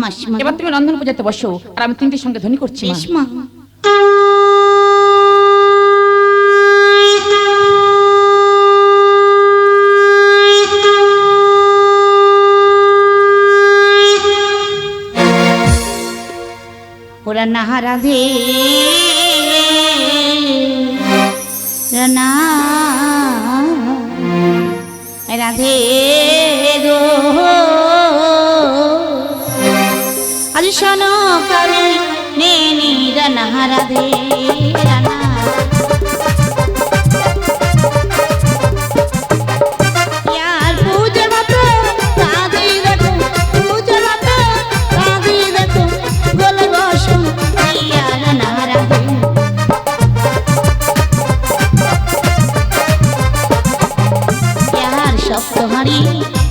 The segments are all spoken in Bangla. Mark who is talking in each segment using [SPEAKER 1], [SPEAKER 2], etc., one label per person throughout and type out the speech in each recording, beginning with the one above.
[SPEAKER 1] মাসিমা
[SPEAKER 2] এবার তুমি রন্ধন পূজাতে বসো আর আমি তিনটির সঙ্গে ধ্বনি করছি
[SPEAKER 1] বেশ মা ওরা না রাধে রানা রাধে গো আজ শোনো কালে নে নি রানা রাধে রানা यार पूजा मत राधे देखो पूजा मत राधे देखो गोल गोशम यार राना राधे यार शब्द हरी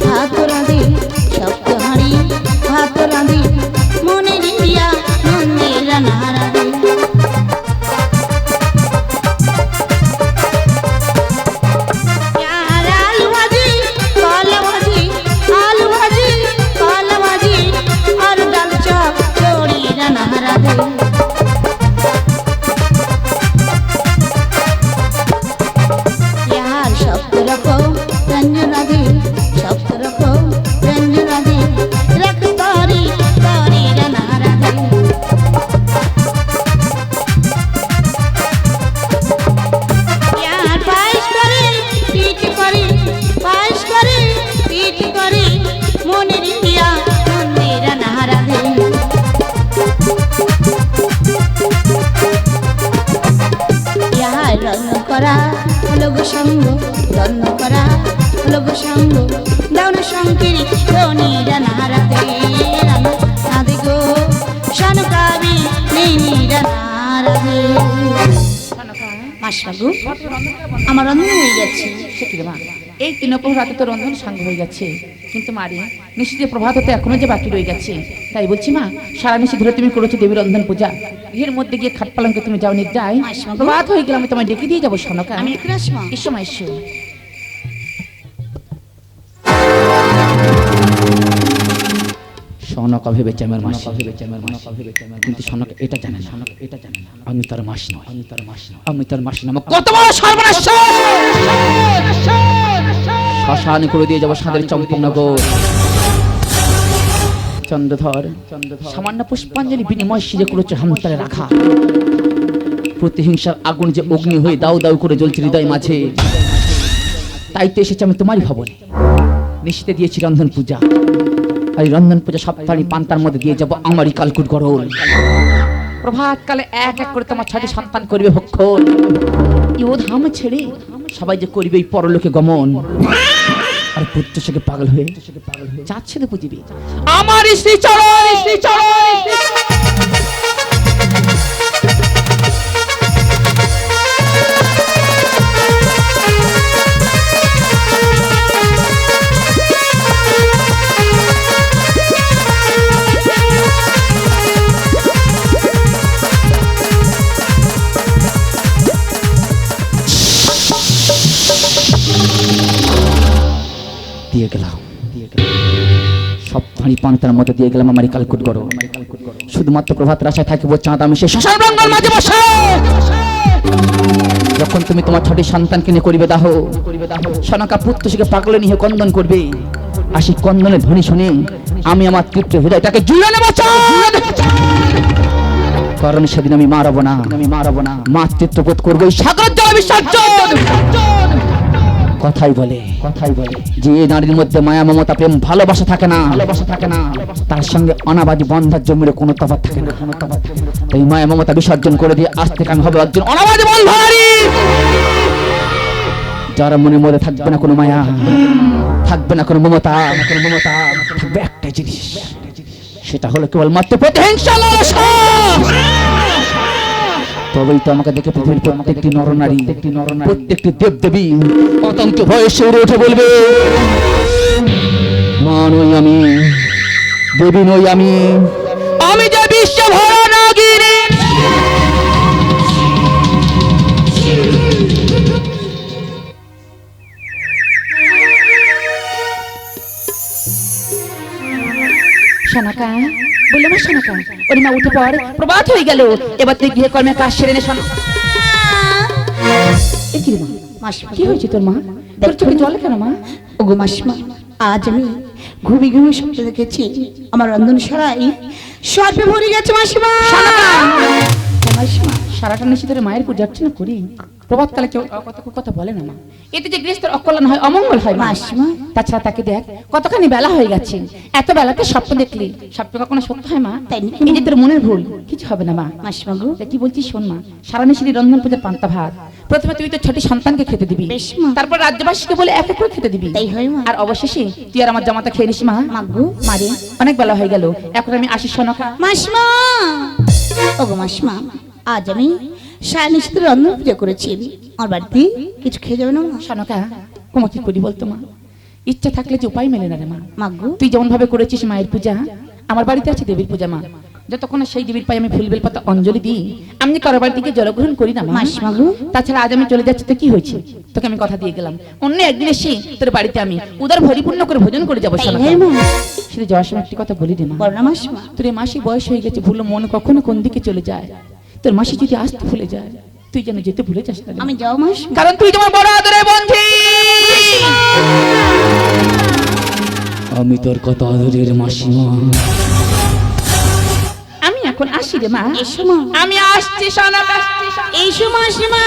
[SPEAKER 1] हाथ राधे शब्द हरी हाथ राधे মনে দিয়া মনে রানা রাধে यार आलू भाजी काला भाजी आलू भाजी काला भाजी और दाल चौक छोड़ी राना राधे यार शब्द रखो रंजन राधे शब्द रखो रंजन राधे रख तारी तारी राना राधे यार पाइस करे पीठ करे पाइस करे पीठ करे मोने रिया मोने राना राधे यार रंग करा लोग संग रंग करा लोग संग दाउन शंकरी धोनी राना राधे राना राधे गो शनकाबी नीनी राना राधे মাসবাবু আমার রন্ধন হয়ে যাচ্ছে
[SPEAKER 2] সে কি রে মা এই তিন রাতে তো রন্ধন সাঙ্গ হয়ে গেছে কিন্তু মারে নিশ্চিত প্রভাত হতে এখনো যে বাকি রয়ে গেছে তাই বলছি মা সারা নিশি ধরে তুমি করেছো দেবী রন্ধন পূজা এর মধ্যে গিয়ে খাট পালঙ্কে তুমি যাও নিদ্রায়
[SPEAKER 1] মাসিমা।
[SPEAKER 2] প্রভাত হয়ে গেলে আমি তোমায় ডেকে দিয়ে যাবো সনকা
[SPEAKER 1] আমি এখন আসবো
[SPEAKER 2] এসো মা এসো সনকা ভেবেছে আমার মাস কিন্তু সনকা এটা জানে না আমি তার মাস নয় আমি তার মাস না কত বড় সর্বনাশ শ্মশান করে দিয়ে যাবো সাদের চম্পকনগর চন্দ্রধর সামান্য পুষ্পাঞ্জলি বিনিময় সিজে করেছে হামতারে রাখা প্রতিহিংসার আগুন যে অগ্নি হয়ে দাউ দাউ করে জ্বলছে হৃদয় মাঝে তাই তো এসেছে আমি তোমারই ভবনে নিশিতে দিয়েছি রন্ধন পূজা আর এই রন্ধন পূজা সপ্তাহে পান্তার মধ্যে দিয়ে যাবো আমারই কালকুট গরল প্রভাত কালে এক এক করে তোমার ছয়টি সন্তান করবে ভক্ষণ ইও ধাম ছেড়ে সবাই যে করবে এই পরলোকে গমন আর পুত্র থেকে পাগল হয়ে যাচ্ছে তো বুঝিবি আমার শ্রী চরণ দিয়ে গেলাম সপ্তাহে পান্তার মধ্যে দিয়ে গেলাম আমার কালকুট গরল শুধুমাত্র প্রভাত রাশায় থাকিব চাঁদ আমি সে শ্মশান বাঙ্গল মাঝে বসে যখন তুমি তোমার ছটি সন্তানকে নিয়ে করিবে দাহ সনকা পুত্র শিখে পাগলে নিয়ে কন্দন করবে আর সেই কন্দনের ধ্বনি শুনে আমি আমার তৃপ্ত হৃদয়টাকে জুড়ে নেব কারণ সেদিন আমি মারব না মাতৃত্ব বোধ করবো সাগর জল বিসর্জন কথাই বলে যে নারীর মধ্যে মায়া মমতা প্রেম ভালোবাসা থাকে না তার সঙ্গে অনাবাদী বন্ধার জমির কোনো তফাৎ থাকে না এই মায়া মমতা বিসর্জন করে দিয়ে আজ থেকে আমি হবে একজন অনাবাদী বন্ধারী যার মনের মধ্যে থাকবে না কোনো মায়া থাকবে না কোনো মমতা থাকবে একটা জিনিস সেটা হলো কেবলমাত্র প্রতিহিংসা লালসা তবেই তো আমাকে দেখে পৃথিবীর প্রত্যেকটি নরনারী প্রত্যেকটি দেবদেবী আতঙ্কে ভয়ে শিউরে উঠে বলবে মা নই আমি দেবী নই আমি যে বিশ্ব ভরা নাগিনী সনকা বললো মা শোনো কেন ওরে মা উঠে পড় প্রভাত হয়ে গেল এবার তুই গৃহে কর্মের কাজ সেরে নে শোনো এ কি রে মা
[SPEAKER 1] মাসিমা
[SPEAKER 2] কি হয়েছে তোর মা তোর চোখে জল কেন মা
[SPEAKER 1] ওগো মাসিমা আজ আমি ঘুমি ঘুমি স্বপ্ন দেখেছি আমার রন্ধন সারাই সর্পে ভরে গেছে মাসিমা মাসিমা
[SPEAKER 2] সারাটা নিশি ধরে মায়ের পূজা অর্চনা করি প্রভাতকালে কেউ কথা বলে না মা এতে যে গৃহস্থের অকল্যাণ হয় অমঙ্গল হয় মা
[SPEAKER 1] মাসিমা
[SPEAKER 2] তাছাড়া তাকে দেখ কতখানি বেলা হয়ে গেছে এত বেলাতে স্বপ্ন দেখলি স্বপ্ন কখনো সত্য হয় মা
[SPEAKER 1] তাই নাকি
[SPEAKER 2] এই যে তোর মনের ভুল কিছু হবে না মা
[SPEAKER 1] মাসিমা গো
[SPEAKER 2] তা কি বলছিস শোন মা সারা নিশি রন্ধন পূজার পান্তা ভাত প্রথমে তুই তো ছোট সন্তানকে খেতে দিবি
[SPEAKER 1] বেশ মা।
[SPEAKER 2] তারপর রাজ্যবাসীকে বলে এক এক করে খেতে দিবি
[SPEAKER 1] তাই হয় মা।
[SPEAKER 2] আর অবশেষে তুই আর আমার জামাতা খেয়ে নিস মা
[SPEAKER 1] মা গো
[SPEAKER 2] মারে অনেক বেলা হয়ে গেল এখন আমি আসি শোনকা
[SPEAKER 1] মাসিমা ওগো মাসিমা আজ আমি সারা নিশ্চিত রন্ধন পূজা করেছি আমার বাড়িতে কিছু খেয়ে যাবে না মা?
[SPEAKER 2] শোনকা তোমাকে কি করি বলতো মা ইচ্ছা থাকলে যে উপায় মেলে না রে মা
[SPEAKER 1] মা গো
[SPEAKER 2] তুই যেমন ভাবে করেছিস মায়ের পূজা আমার বাড়িতে আছে দেবীর পূজা মা যতক্ষণ না সেই দেবীর পায়ে আমি ফুল বেল পাতা অঞ্জলি দিই আমি যে কারো বাড়ি থেকে জলগ্রহণ করি না মা
[SPEAKER 1] মাসিমা গো
[SPEAKER 2] তাছাড়া আজ আমি চলে যাচ্ছি তো কি হয়েছে তোকে আমি কথা দিয়ে গেলাম অন্য একদিন এসে তোর বাড়িতে আমি উদার পরিপূর্ণ করে ভোজন করে যাবো
[SPEAKER 1] তাই
[SPEAKER 2] শোনকা
[SPEAKER 1] হয় মা।
[SPEAKER 2] শুধু যাওয়ার সময় একটি কথা বলি রে মা
[SPEAKER 1] বলো না মাসিমা
[SPEAKER 2] তোর এই মাসি বয়স হয়ে গেছে ভুলো মন কখনো কোন দিকে চলে যায় তোর মাসি যদি আসতে ভুলে যায় তুই যেন যেতে ভুলে যাস না রে মা।
[SPEAKER 1] আমি যাও মাসিমা
[SPEAKER 2] কারণ তুই তোমার বড় আদরের বন্ধু আমি তোর কত আদরের মাসিমা আমি এখন আসি রে মা
[SPEAKER 1] এসো মা
[SPEAKER 2] আমি আসছি শোনক
[SPEAKER 1] এসো মাসিমা